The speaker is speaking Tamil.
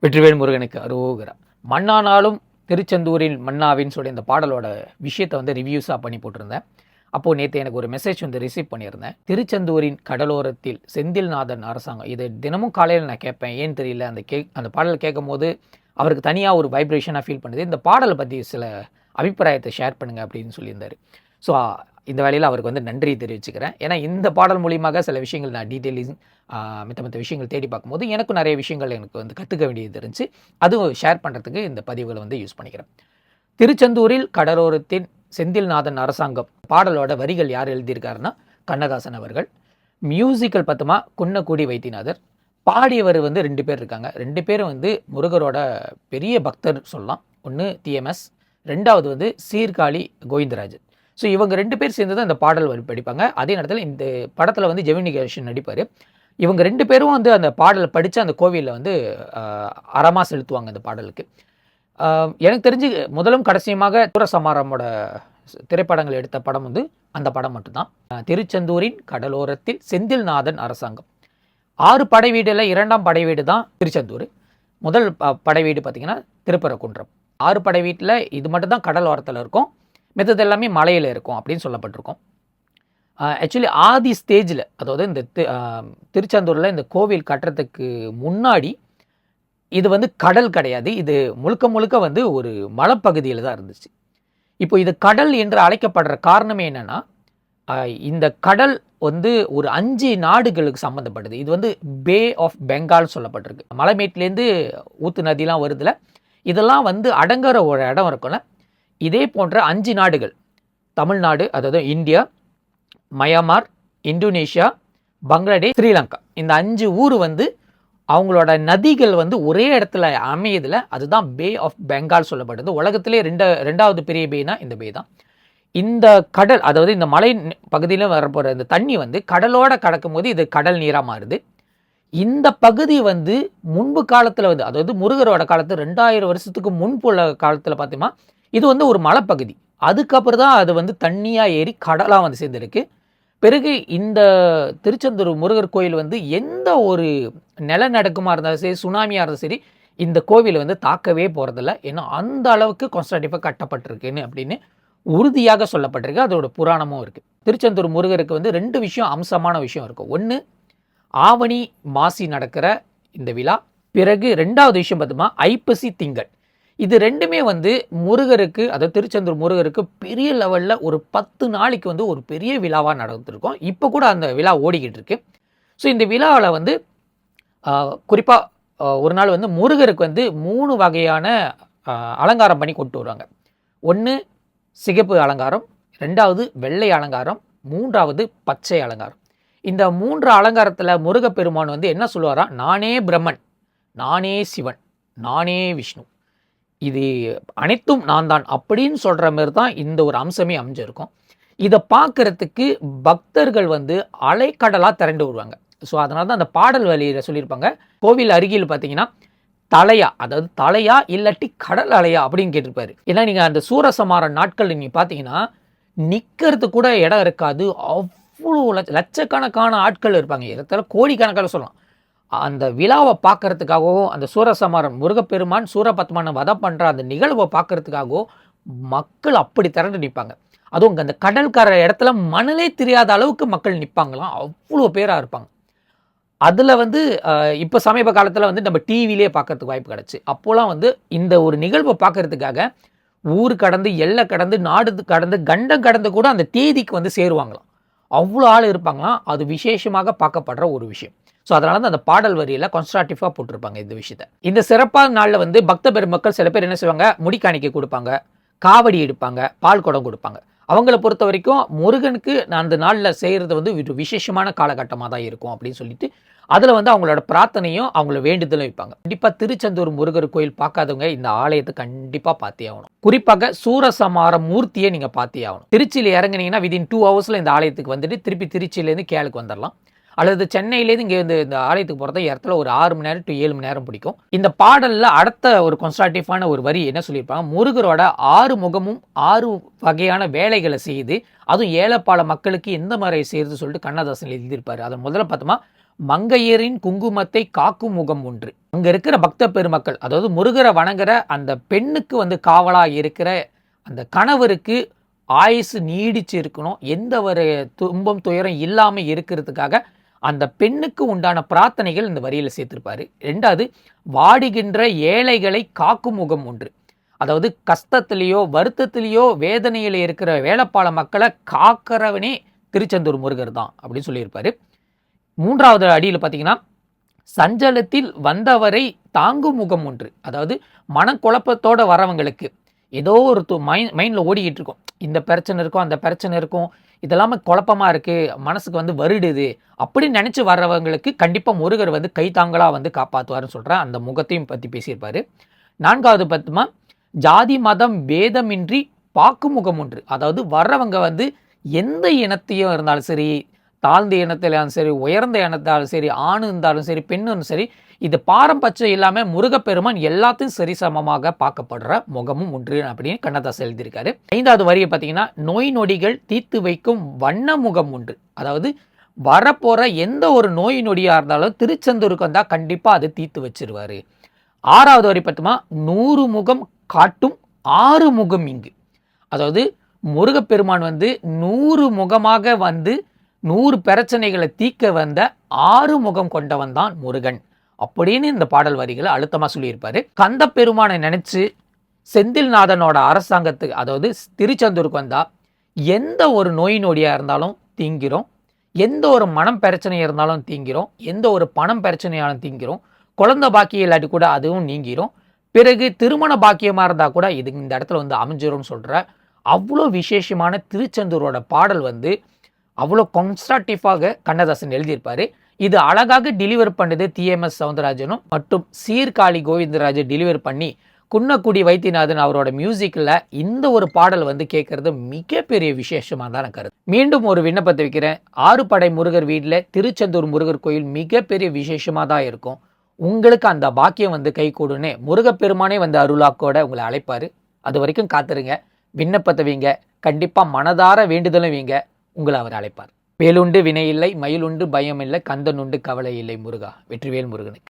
வெற்றிவேல் முருகனுக்கு அரோகரா. மண்ணானாலும் திருச்செந்தூரில் மன்னாவின்னு சொல்லி இந்த பாடலோட விஷயத்தை வந்து ரிவ்யூஸாக பண்ணி போட்டிருந்தேன். அப்போது நேற்று எனக்கு ஒரு மெசேஜ் வந்து ரிசீவ் பண்ணியிருந்தேன். திருச்செந்தூரின் கடலோரத்தில் செந்தில்நாதன் அரசாங்கம், இது தினமும் காலையில் நான் கேட்பேன், ஏன்னு தெரியல. அந்த பாடல் கேட்கும் போது அவருக்கு தனியாக ஒரு வைப்ரேஷனாக ஃபீல் பண்ணுது. இந்த பாடலை பற்றி சில அபிப்பிராயத்தை ஷேர் பண்ணுங்கள் அப்படின்னு சொல்லியிருந்தார். ஸோ இந்த வேலையில் அவருக்கு வந்து நன்றி தெரிவிச்சுக்கிறேன். ஏன்னா இந்த பாடல் மூலியமாக சில விஷயங்கள் நான் டீட்டெயிலிங் மற்ற விஷயங்கள் தேடி பார்க்கும்போது எனக்கும் நிறைய விஷயங்கள் எனக்கு வந்து கற்றுக்க வேண்டியது இருந்துச்சு. அதுவும் ஷேர் பண்ணுறதுக்கு இந்த பதிவுகளை வந்து யூஸ் பண்ணிக்கிறேன். திருச்செந்தூரில் கடலோரத்தின் செந்தில்நாதன் அரசாங்கம் பாடலோட வரிகள் யார் எழுதியிருக்காருன்னா கண்ணதாசன் அவர்கள். மியூசிக்கல் பத்துமா குன்னக்குடி வைத்தியநாதர். பாடியவர் வந்து 2 பேர் இருக்காங்க. 2 பேரும் வந்து முருகரோட பெரிய பக்தர் சொல்லலாம். ஒன்று டிஎம்எஸ், 2வது வந்து சீர்காழி கோவிந்தராஜ். ஸோ இவங்க 2 பேர் சேர்ந்து தான் இந்த பாடல் படிப்பாங்க. அதே நேரத்தில் இந்த படத்தில் வந்து ஜெமினி கணேசன் நடிப்பார். இவங்க 2 பேரும் வந்து அந்த பாடலை படித்து அந்த கோவிலில் வந்து அறமாக செலுத்துவாங்க அந்த பாடலுக்கு. எனக்கு தெரிஞ்சு முதலும் கடைசியமாக சூரசம்ஹாரமோட திரைப்படங்கள் எடுத்த படம் வந்து அந்த படம் மட்டும்தான். திருச்செந்தூரின் கடலோரத்தில் செந்தில்நாதன் அரசாங்கம். 6 படை வீடில் 2ஆம் படை வீடு தான் திருச்செந்தூர். முதல் படை வீடு பார்த்திங்கன்னா திருப்பரங்குன்றம். 6 படை வீட்டில் இது மட்டும் தான் கடலோரத்தில் இருக்கும், மற்றது எல்லாமே மலையில் இருக்கும் அப்படின்னு சொல்லப்பட்டிருக்கும். ஆக்சுவலி ஆதி ஸ்டேஜில், அதாவது இந்த திருச்செந்தூரில் இந்த கோவில் கட்டுறதுக்கு முன்னாடி இது வந்து கடல் கிடையாது. இது முழுக்க முழுக்க வந்து ஒரு மலைப்பகுதியில் தான் இருந்துச்சு. இப்போ இது கடல் என்று அழைக்கப்படுற காரணமே என்னென்னா, இந்த கடல் வந்து ஒரு 5 நாடுகளுக்கு சம்மந்தப்பட்டது. இது வந்து பே ஆஃப் பெங்கால் சொல்லப்பட்டிருக்கு. மலைமேட்டிலேருந்து ஊத்து நதிலாம் வருதுல, இதெல்லாம் வந்து அடங்குற ஒரு இடம் இருக்கும்ல. இதே போன்ற 5 நாடுகள், தமிழ்நாடு, அதாவது India, Myanmar, Indonesia, Bangladesh, Sri Lanka, இந்த 5 ஊர் வந்து அவங்களோட நதிகள் வந்து ஒரே இடத்துல அமையதில் அதுதான் பே ஆஃப் பெங்கால் சொல்லப்படுது. உலகத்திலே 2வது பெரிய பேனா இந்த பே தான். இந்த கடல், அதாவது இந்த மலை பகுதியில் வரப்போகிற இந்த தண்ணி வந்து கடலோட கடக்கும் போது இது கடல் நீராக மாறுது. இந்த பகுதி வந்து முன்பு காலத்தில் வந்து, அதாவது முருகரோட காலத்து 2000 வருஷத்துக்கு முன்புள்ள காலத்தில் பார்த்தீங்கன்னா இது வந்து ஒரு மலைப்பகுதி. அதுக்கப்புறம் தான் அது வந்து தண்ணியாக ஏறி கடலாக வந்து சேர்ந்துருக்கு. பிறகு இந்த திருச்செந்தூர் முருகர் கோயில் வந்து எந்த ஒரு நிலநடுக்கமாக இருந்தாலும் சரி, சுனாமியாக இருந்தாலும் சரி, இந்த கோவில் வந்து தாக்கவே போகிறதில்ல. ஏன்னா அந்த அளவுக்கு கான்ஸ்ட்ரக்டிவாக கட்டப்பட்டிருக்குன்னு அப்படின்னு உறுதியாக சொல்லப்பட்டிருக்கு. அதோட புராணமும் இருக்குது. திருச்செந்தூர் முருகருக்கு வந்து 2 விஷயம், அம்சமான விஷயம் இருக்கும். ஒன்று, ஆவணி மாசி நடக்கிற இந்த விழா. பிறகு 2வது விஷயம் பார்த்தோம்னா ஐப்பசி திங்கள். இது 2மே வந்து முருகருக்கு, அதாவது திருச்செந்தூர் முருகருக்கு பெரிய லெவலில் ஒரு 10 நாளைக்கு வந்து ஒரு பெரிய விழாவாக நடந்துருக்கும். இப்போ கூட அந்த விழா ஓடிக்கிட்டு இருக்கு. ஸோ இந்த விழாவில் வந்து குறிப்பாக ஒரு நாள் வந்து முருகருக்கு வந்து 3 வகையான அலங்காரம் பண்ணி கொண்டு வருவாங்க. ஒன்று சிகப்பு அலங்காரம், 2வது வெள்ளை அலங்காரம், 3வது பச்சை அலங்காரம். இந்த 3 அலங்காரத்தில் முருகப்பெருமான் வந்து என்ன சொல்லுவாரா, நானே பிரம்மன், நானே சிவன், நானே விஷ்ணு, இது அனைத்தும் நான் தான் அப்படின்னு சொல்கிற மாதிரி தான் இந்த ஒரு அம்சமே அமைஞ்சிருக்கும். இதை பார்க்குறதுக்கு பக்தர்கள் வந்து அலைக்கடலாக திரண்டு வருவாங்க. ஸோ அதனால தான் அந்த பாடல் வழியில் சொல்லியிருப்பாங்க, கோவில் அருகில் பார்த்தீங்கன்னா தலையா, அதாவது தலையா இல்லாட்டி கடல் அலையா அப்படின்னு கேட்டிருப்பாரு. ஏன்னா நீங்கள் அந்த சூரசம்ஹார நாட்கள் நீங்கள் பார்த்தீங்கன்னா நிற்கிறதுக்கு கூட இடம் இருக்காது. அவ்வளோ லட்சக்கணக்கான ஆட்கள் இருப்பாங்க. இடத்துல கோடிக்கணக்கான சொல்லலாம். அந்த விழாவை பார்க்கறதுக்காகவும், அந்த சூரசம்ஹாரம் முருகப்பெருமான் சூரபத்மனை வதம் பண்ணுற அந்த நிகழ்வை பார்க்கறதுக்காகவும் மக்கள் அப்படி திரண்டு நிற்பாங்க. அதுவும் அந்த கடற்கரை இடத்துல மணலே தெரியாத அளவுக்கு மக்கள் நிற்பாங்களாம். அவ்வளோ பேராக இருப்பாங்க. அதில் வந்து இப்போ சமீப காலத்தில் வந்து நம்ம டிவிலே பார்க்கறதுக்கு வாய்ப்பு கிடச்சி. அப்போலாம் வந்து இந்த ஒரு நிகழ்வை பார்க்கறதுக்காக ஊர் கடந்து, எல்லை கடந்து, நாடு கடந்து, கண்டம் கடந்து கூட அந்த தேதிக்கு வந்து சேருவாங்களாம். அவ்வளோ ஆள் இருப்பாங்களாம். அது விசேஷமாக பார்க்கப்படுற ஒரு விஷயம். ஸோ அதனால தான் அந்த பாடல் வரியில் கான்ஸ்ட்ரக்டிவாக போட்டிருப்பாங்க இந்த விஷயத்தை. இந்த சிறப்பான நாளில் வந்து பக்த பெருமக்கள் சில பேர் என்ன செய்வாங்க, முடிக்காணிக்கை கொடுப்பாங்க, காவடி எடுப்பாங்க, பால் குடம் கொடுப்பாங்க. அவங்கள பொறுத்த வரைக்கும் முருகனுக்கு அந்த நாளில் செய்கிறது வந்து ஒரு விசேஷமான காலகட்டமாக தான் இருக்கும் அப்படின்னு சொல்லிட்டு அதில் வந்து அவங்களோட பிரார்த்தனையும் அவங்கள வேண்டுதலும் வைப்பாங்க. கண்டிப்பாக திருச்செந்தூர் முருகர் கோயில் பார்க்காதவங்க இந்த ஆலயத்தை கண்டிப்பாக பார்த்தே ஆகணும். குறிப்பாக சூரசம்ஹார மூர்த்தியை நீங்கள் பார்த்தே ஆகணும். திருச்சியில் இறங்குனீங்கன்னா விதின் 2 ஹவர்ஸில் இந்த ஆலயத்துக்கு வந்துட்டு திருப்பி திருச்சியிலேருந்து கேளுக்கு வந்துடலாம். அல்லது சென்னையிலேருந்து இங்கே இந்த ஆலயத்துக்கு போகிறத இடத்துல ஒரு 6 மணி நேரம் டு 7 மணி நேரம் பிடிக்கும். இந்த பாடலில் அடுத்த ஒரு கான்ஸ்ட்ரக்டிவான ஒரு வரி என்ன சொல்லியிருப்பாங்க, முருகரோட 6 முகமும் 6 வகையான வேலைகளை செய்து, அதுவும் ஏழைப்பாள மக்களுக்கு எந்த மாதிரி செய்யுது சொல்லிட்டு கண்ணதாசன் எழுதியிருப்பார். அதன் முதல்ல பார்த்தோமா மங்கையரின் குங்குமத்தை காக்கும் முகம் ஒன்று. அங்க இருக்கிற பக்த பெருமக்கள், அதாவது முருகரை வணங்குற அந்த பெண்ணுக்கு வந்து காவலா இருக்கிற அந்த கணவருக்கு ஆயுசு நீடிச்சு இருக்கணும், எந்த ஒரு துன்பம் துயரம் இல்லாம இருக்கிறதுக்காக அந்த பெண்ணுக்கு உண்டான பிரார்த்தனைகள் இந்த வரியில சேர்த்திருப்பாரு. 2வது, வாடுகின்ற ஏழைகளை காக்கும் முகம் ஒன்று. அதாவது கஷ்டத்திலேயோ வருத்தத்திலேயோ வேதனையில இருக்கிற வேலைப்பாள மக்களை காக்கிறவனே திருச்செந்தூர் முருகர் தான் அப்படின்னு சொல்லியிருப்பாரு. 3வது அடியில் பார்த்தீங்கன்னா, சஞ்சலத்தில் வந்தவரை தாங்கும் முகம் ஒன்று. அதாவது மனக்குழப்பத்தோட வரவங்களுக்கு ஏதோ ஒரு மைண்டில் ஓடிக்கிட்டு இருக்கும், இந்த பிரச்சனை இருக்கும் அந்த பிரச்சனை இருக்கும், இதெல்லாமே குழப்பமாக இருக்குது, மனசுக்கு வந்து வருடுது அப்படின்னு நினச்சி வர்றவங்களுக்கு கண்டிப்பாக முருகர் வந்து கைத்தாங்களாக வந்து காப்பாற்றுவார்னு சொல்கிறேன். அந்த முகத்தையும் பற்றி பேசியிருப்பார். 4வது பார்த்தோமா, ஜாதி மதம் பேதமின்றி பாக்கு முகம் ஒன்று. அதாவது வர்றவங்க வந்து எந்த இனத்தையும் இருந்தாலும் சரி, தாழ்ந்த இனத்திலும் சரி, உயர்ந்த இனத்தாலும் சரி, ஆண் இருந்தாலும் சரி, பெண்ணும் சரி, இது பாரம்பட்சம் இல்லாமல் முருகப்பெருமான் எல்லாத்தையும் சரிசமமாக பார்க்கப்படுற முகமும் ஒன்று அப்படின்னு கண்ணதாசன் எழுதியிருக்காரு. 5வது வரியை பார்த்தீங்கன்னா, நோய் நொடிகள் தீர்த்து வைக்கும் வண்ண முகம் ஒன்று. அதாவது வரப்போகிற எந்த ஒரு நோய் நொடியாக இருந்தாலும் திருச்செந்தூருக்கு வந்தால் கண்டிப்பாக அது தீர்த்து வச்சிருவார். 6வது வரி பார்த்தோமா, 100 முகம் காட்டும் 6 முகம் இங்கு. அதாவது முருகப்பெருமான் வந்து 100 முகமாக வந்து 100 பிரச்சனைகளை தீர்க்க வந்த 6 முகம் கொண்டவன் தான் முருகன் அப்படின்னு இந்த பாடல் வரிகளை அழுத்தமாக சொல்லியிருப்பாரு. கந்த பெருமானை நினைச்சு செந்தில்நாதனோட அரசாங்கத்துக்கு, அதாவது திருச்செந்தூருக்கு வந்தா எந்த ஒரு நோய் நொடியா இருந்தாலும் தீங்கிறோம், எந்த ஒரு மனம் பிரச்சனை இருந்தாலும் தீங்கிறோம், எந்த ஒரு பணம் பிரச்சனையாலும் தீங்கிறோம், குழந்தை பாக்கியம் இல்லாட்டி கூட அதுவும் நீங்கிறோம், பிறகு திருமண பாக்கியமா இருந்தா கூட இது இந்த இடத்துல வந்து அமைஞ்சிரும் சொல்ற அவ்வளோ விசேஷமான திருச்செந்தூரோட பாடல் வந்து அவ்வளோ கன்ஸ்ட்ரக்டிவாக கண்ணதாசன் எழுதியிருப்பாரு. இது அழகாக டெலிவர் பண்ணது TMS சவுந்தரராஜனும் மற்றும் சீர்காழி கோவிந்தராஜ் டெலிவர் பண்ணி குன்னக்குடி வைத்தியநாதன் அவரோட மியூசிக்கில் இந்த ஒரு பாடல் வந்து கேட்கறது மிகப்பெரிய விசேஷமாக தான் கருது. மீண்டும் ஒரு விண்ணப்பத்தை வைக்கிறேன். 6 படை முருகர் வீட்டில் திருச்செந்தூர் முருகர் கோயில் மிகப்பெரிய விசேஷமாக தான் இருக்கும். உங்களுக்கு அந்த பாக்கியம் வந்து கை கூடுன்னு முருகப்பெருமானே வந்து அருளாக்கோட உங்களை அழைப்பார். அது வரைக்கும் காத்துருங்க, விண்ணப்பத்தை வைங்க, கண்டிப்பாக மனதார வேண்டுதலும் வைங்க, உங்களை அவர் அழைப்பார். வேலுண்டு வினை இல்லை, மயிலுண்டு பயம் இல்லை, கந்தனுண்டு கவலை இல்லை முருகா. வெற்றிவேல் முருகனுக்கு.